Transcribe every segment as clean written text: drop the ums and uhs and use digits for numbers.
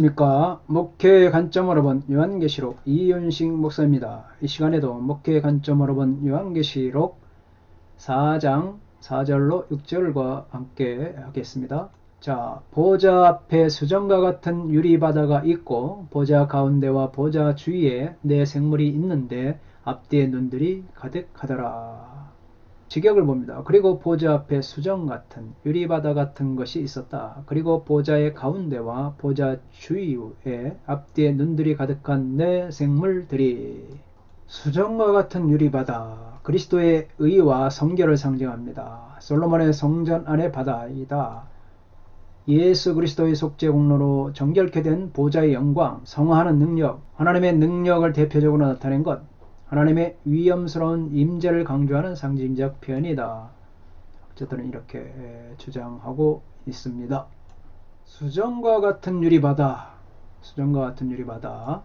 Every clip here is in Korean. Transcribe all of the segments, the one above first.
안녕하십니까. 목회의 관점으로 본 요한계시록 이윤식 목사입니다. 이 시간에도 목회의 관점으로 본 요한계시록 4장 4절로 6절과 함께 하겠습니다. 자, 보좌 앞에 수정과 같은 유리바다가 있고 보좌 가운데와 보좌 주위에 네 생물이 있는데 앞뒤에 눈들이 가득하더라. 직역을 봅니다. 그리고 보좌 앞에 수정 같은 유리바다 같은 것이 있었다. 그리고 보좌의 가운데와 보좌 주위에 앞뒤에 눈들이 가득한 네 생물들이 수정과 같은 유리바다, 그리스도의 의와 성결을 상징합니다. 솔로몬의 성전 안의 바다이다. 예수 그리스도의 속죄 공로로 정결케 된 보좌의 영광, 성화하는 능력, 하나님의 능력을 대표적으로 나타낸 것, 하나님의 위엄스러운 임재를 강조하는 상징적 표현이다. 어쨌든 이렇게 주장하고 있습니다. 수정과 같은 유리바다, 수정과 같은 유리바다.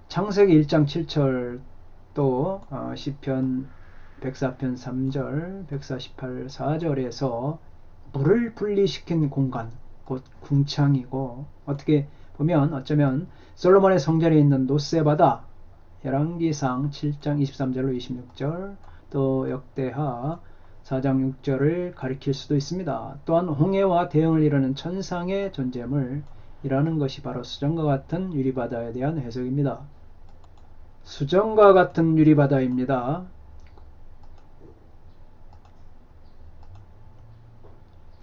창세기 1장 7절 또 시편 104편 3절, 148 4절에서 물을 분리시킨 공간, 곧 궁창이고, 어떻게 보면 어쩌면 솔로몬의 성전에 있는 노세바다, 열왕기상 7장 23절로 26절, 또 역대하 4장 6절을 가리킬 수도 있습니다. 또한 홍해와 대응을 이루는 천상의 존재물이라는 것이 바로 수정과 같은 유리바다에 대한 해석입니다. 수정과 같은 유리바다입니다.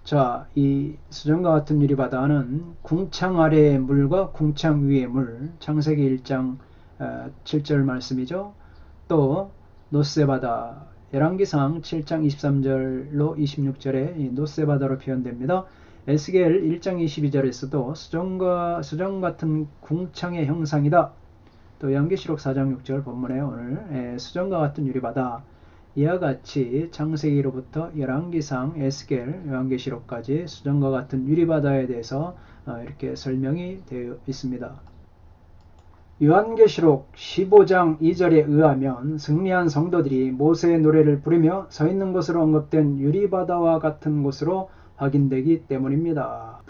자, 이 수정과 같은 유리바다는 궁창 아래의 물과 궁창 위의 물, 창세기 1장 7절 말씀이죠. 또 노세바다, 열왕기상 7장 23절로 26절에 이 노세바다로 표현됩니다. 에스겔 1장 22절에서도 수정 같은 궁창의 형상이다. 또 요한계시록 4장 6절 본문에 오늘 수정과 같은 유리바다, 이와 같이 창세기로부터 열왕기상, 에스겔, 요한계시록까지 수정과 같은 유리바다에 대해서 이렇게 설명이 되어 있습니다. 요한계시록 15장 2절에 의하면 승리한 성도들이 모세의 노래를 부르며 서 있는 것으로 언급된 유리바다와 같은 곳으로 확인되기 때문입니다.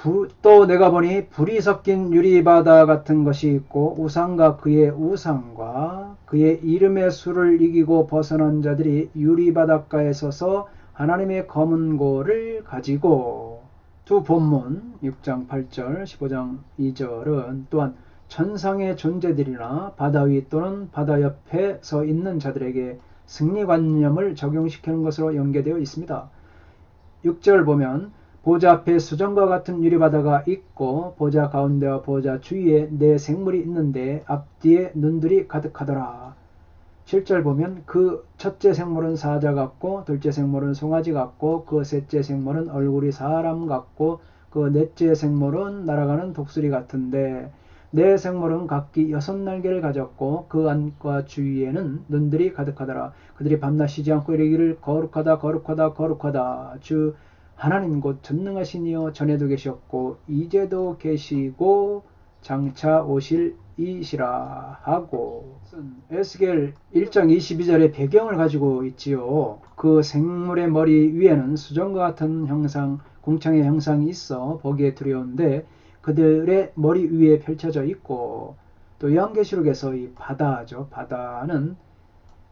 또 내가 보니 불이 섞인 유리바다 같은 것이 있고 우상과 그의 우상과 그의 이름의 수를 이기고 벗어난 자들이 유리바닷가에 서서 하나님의 검은고를 가지고, 두 본문 6장 8절 15장 2절은 또한 천상의 존재들이나 바다 위 또는 바다 옆에 서 있는 자들에게 승리관념을 적용시키는 것으로 연계되어 있습니다. 6절 보면 보좌 앞에 수정과 같은 유리바다가 있고 보좌 가운데와 보좌 주위에 네 생물이 있는데 앞뒤에 눈들이 가득하더라. 7절 보면 그 첫째 생물은 사자 같고 둘째 생물은 송아지 같고 그 셋째 생물은 얼굴이 사람 같고 그 넷째 생물은 날아가는 독수리 같은데 네 생물은 각기 6날개를 가졌고 그 안과 주위에는 눈들이 가득하더라. 그들이 밤낮 쉬지 않고 이르기를 거룩하다 거룩하다 거룩하다 주 하나님 곧 전능하신 이여 전에도 계셨고 이제도 계시고 장차 오실 이시라 하고, 에스겔 1장 22절의 배경을 가지고 있지요. 그 생물의 머리 위에는 수정과 같은 형상, 궁창의 형상이 있어 보기에 두려운데 그들의 머리 위에 펼쳐져 있고, 또 요한계시록에서 이 바다죠. 바다는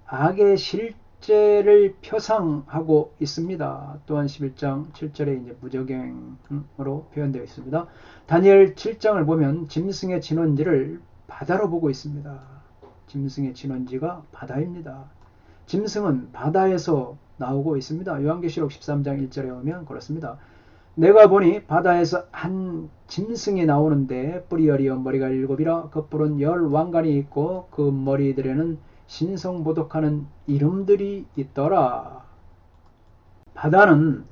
악의 실제를 표상하고 있습니다. 또한 11장 7절에 이제 무적행으로 표현되어 있습니다. 다니엘 7장을 보면 짐승의 진원지를 바다로 보고 있습니다. 짐승의 진원지가 바다입니다. 짐승은 바다에서 나오고 있습니다. 요한계시록 13장 1절에 보면 그렇습니다. 내가 보니 바다에서 한 짐승이 나오는데 뿔이 10이요 머리가 7이라 그 뿔은 10왕관이 있고 그 머리들에는 신성보독하는 이름들이 있더라. 바다는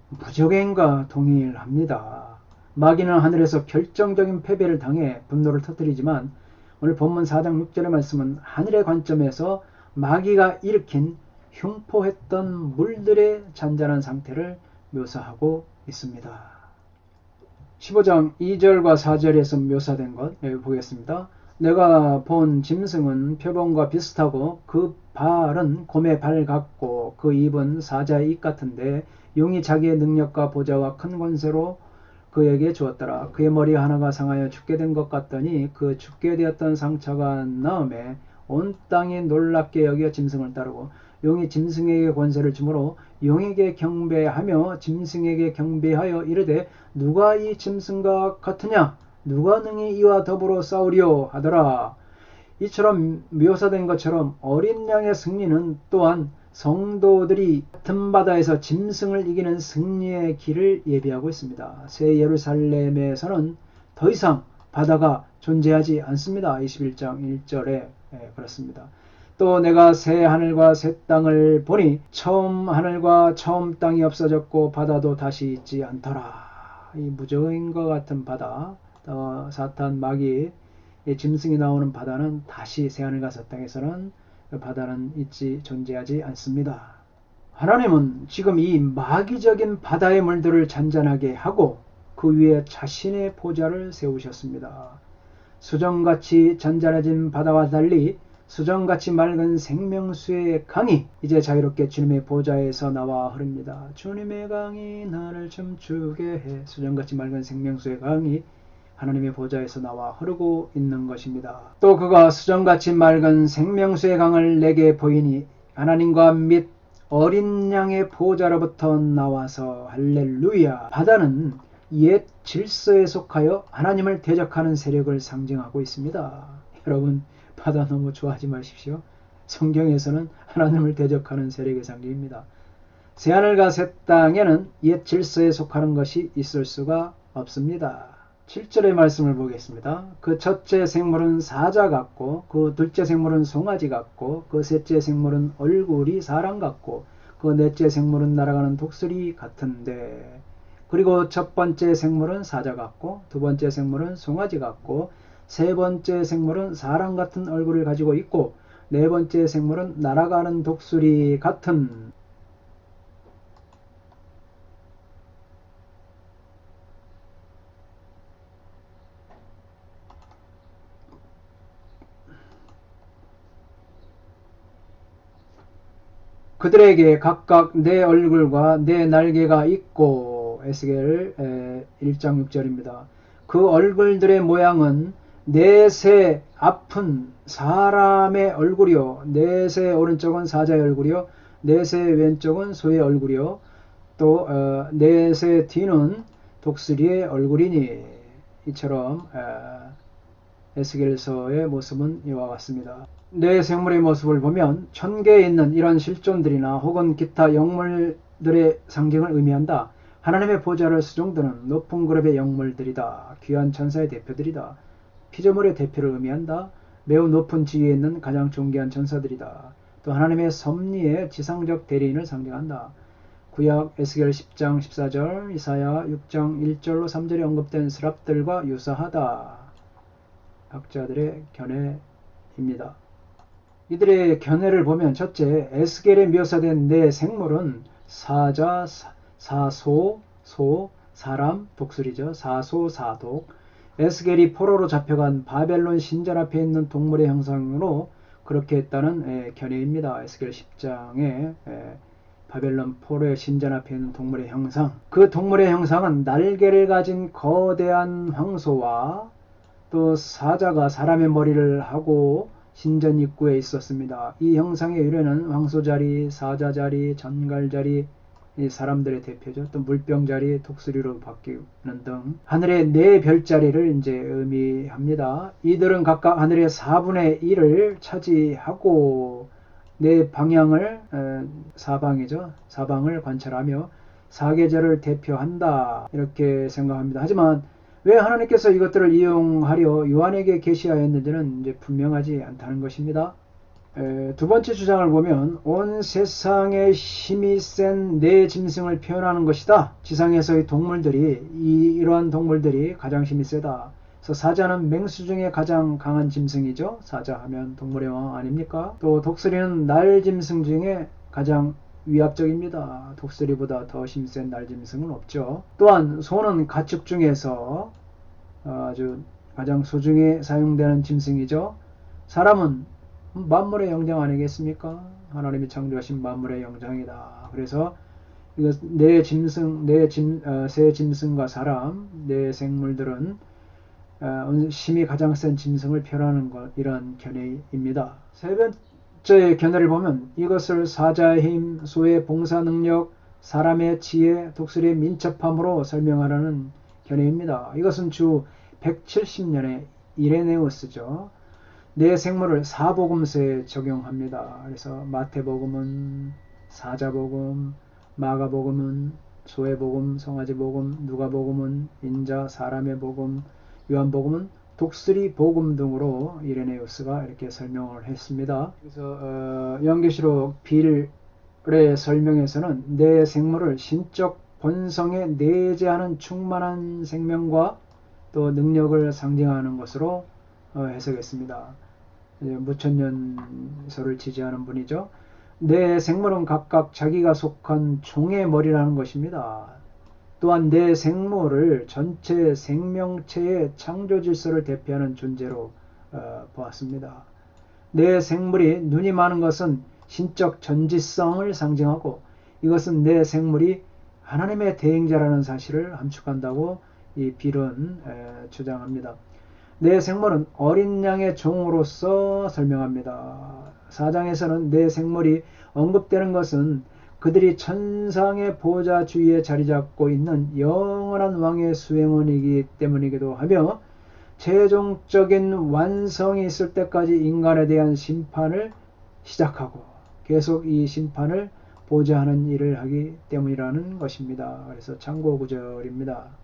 무적행과 동일합니다. 마귀는 하늘에서 결정적인 패배를 당해 분노를 터뜨리지만 오늘 본문 4장 6절의 말씀은 하늘의 관점에서 마귀가 일으킨 흉포했던 물들의 잔잔한 상태를 묘사하고 있습니다. 15장 2절과 4절에서 묘사된 것 여기 보겠습니다. 내가 본 짐승은 표범과 비슷하고 그 발은 곰의 발 같고 그 입은 사자의 입 같은데 용이 자기의 능력과 보좌와 큰 권세로 그에게 주었더라. 그의 머리 하나가 상하여 죽게 된 것 같더니 그 죽게 되었던 상처가 나음에 온 땅이 놀랍게 여겨 짐승을 따르고 용이 짐승에게 권세를 주므로 용에게 경배하며 짐승에게 경배하여 이르되 누가 이 짐승과 같으냐 누가 능히 이와 더불어 싸우리요 하더라. 이처럼 묘사된 것처럼 어린 양의 승리는 또한 성도들이 같은 바다에서 짐승을 이기는 승리의 길을 예비하고 있습니다. 새 예루살렘에서는 더 이상 바다가 존재하지 않습니다. 21장 1절에 그렇습니다. 또 내가 새 하늘과 새 땅을 보니 처음 하늘과 처음 땅이 없어졌고 바다도 다시 있지 않더라. 이 무저인과 같은 바다, 사탄 마귀 짐승이 나오는 바다는 다시 새 하늘과 새 땅에서는 바다는 존재하지 않습니다. 하나님은 지금 이 마귀적인 바다의 물들을 잔잔하게 하고 그 위에 자신의 보좌를 세우셨습니다. 수정같이 잔잔해진 바다와 달리 수정같이 맑은 생명수의 강이 이제 자유롭게 주님의 보좌에서 나와 흐릅니다. 주님의 강이 나를 춤추게 해. 수정같이 맑은 생명수의 강이 하나님의 보좌에서 나와 흐르고 있는 것입니다. 또 그가 수정같이 맑은 생명수의 강을 내게 보이니 하나님과 및 어린 양의 보좌로부터 나와서 할렐루야. 바다는 옛 질서에 속하여 하나님을 대적하는 세력을 상징하고 있습니다. 여러분 바다 너무 좋아하지 마십시오. 성경에서는 하나님을 대적하는 세력의 상징입니다. 새하늘과 새 땅에는 옛 질서에 속하는 것이 있을 수가 없습니다. 7절의 말씀을 보겠습니다. 그 첫째 생물은 사자 같고 그 둘째 생물은 송아지 같고 그 셋째 생물은 얼굴이 사람 같고 그 넷째 생물은 날아가는 독수리 같은데 그리고 첫 번째 생물은 사자 같고 두 번째 생물은 송아지 같고 세 번째 생물은 사람 같은 얼굴을 가지고 있고 네 번째 생물은 날아가는 독수리 같은 그들에게 각각 네 얼굴과 네 날개가 있고 에스겔 1장 6절입니다. 그 얼굴들의 모양은 넷의 앞은 사람의 얼굴이요 넷의 오른쪽은 사자의 얼굴이요 넷의 왼쪽은 소의 얼굴이요 또 넷의 뒤는 독수리의 얼굴이니 이처럼 에스겔서의 모습은 이와 같습니다. 내 생물의 모습을 보면 천계에 있는 이런 실존들이나 혹은 기타 영물들의 상징을 의미한다. 하나님의 보좌를 수종드는 높은 그룹의 영물들이다. 귀한 천사의 대표들이다. 피조물의 대표를 의미한다. 매우 높은 지위에 있는 가장 존귀한 천사들이다. 또 하나님의 섭리의 지상적 대리인을 상징한다. 구약 에스겔 10장 14절, 이사야 6장 1절로 3절에 언급된 스랍들과 유사하다. 학자들의 견해입니다. 이들의 견해를 보면 첫째, 에스겔에 묘사된 네 생물은 사자, 사소, 소, 사람, 독수리죠. 사소, 사독. 에스겔이 포로로 잡혀간 바벨론 신전 앞에 있는 동물의 형상으로 그렇게 했다는 견해입니다. 에스겔 10장에 바벨론 포로의 신전 앞에 있는 동물의 형상. 그 동물의 형상은 날개를 가진 거대한 황소와 또 사자가 사람의 머리를 하고 신전 입구에 있었습니다. 이 형상의 유래는 황소자리, 사자자리, 전갈자리, 이 사람들의 대표죠. 또 물병자리, 독수리로 바뀌는 등 하늘의 네 별자리를 이제 의미합니다. 이들은 각각 하늘의 4분의 1을 차지하고 네 방향을 사방이죠. 사방을 관찰하며 사계절을 대표한다. 이렇게 생각합니다. 하지만 왜 하나님께서 이것들을 이용하려 요한에게 계시하였는지는 이제 분명하지 않다는 것입니다. 두 번째 주장을 보면 온 세상에 힘이 센 네 짐승을 표현하는 것이다. 지상에서의 동물들이 이러한 동물들이 가장 힘이 세다. 그래서 사자는 맹수 중에 가장 강한 짐승이죠. 사자 하면 동물의 왕 아닙니까? 또 독수리는 날짐승 중에 가장 위압적입니다. 독수리보다 더 힘센 날짐승은 없죠. 또한 소는 가축 중에서 아주 가장 소중히 사용되는 짐승이죠. 사람은 만물의 영장 아니겠습니까? 하나님이 창조하신 만물의 영장이다. 그래서 이거 새 짐승과 사람, 내 생물들은 힘이 가장 센 짐승을 표현하는 것, 이런 견해입니다. 세 번째 견해를 보면 이것을 사자의 힘, 소의 봉사 능력, 사람의 지혜, 독수리의 민첩함으로 설명하라는 견해입니다. 이것은 주 170년의 이레네우스죠. 내 생물을 사복음서에 적용합니다. 그래서 마태복음은 사자복음, 마가복음은 소의 복음, 송아지 복음, 누가복음은 인자, 사람의 복음, 요한복음은 독수리 복음 등으로 이레네우스가 이렇게 설명을 했습니다. 그래서 요한계시록 빌의 설명에서는 내 생물을 신적 본성에 내재하는 충만한 생명과 또 능력을 상징하는 것으로 해석했습니다. 무천년설을 지지하는 분이죠. 내 생물은 각각 자기가 속한 종의 머리라는 것입니다. 또한 내 생물을 전체 생명체의 창조 질서를 대표하는 존재로 보았습니다. 내 생물이 눈이 많은 것은 신적 전지성을 상징하고 이것은 내 생물이 하나님의 대행자라는 사실을 함축한다고 이 빌은 주장합니다. 내 생물은 어린 양의 종으로서 설명합니다. 4장에서는 내 생물이 언급되는 것은 그들이 천상의 보좌 주위에 자리 잡고 있는 영원한 왕의 수행원이기 때문이기도 하며 최종적인 완성이 있을 때까지 인간에 대한 심판을 시작하고 계속 이 심판을 보좌하는 일을 하기 때문이라는 것입니다. 그래서 참고 구절입니다.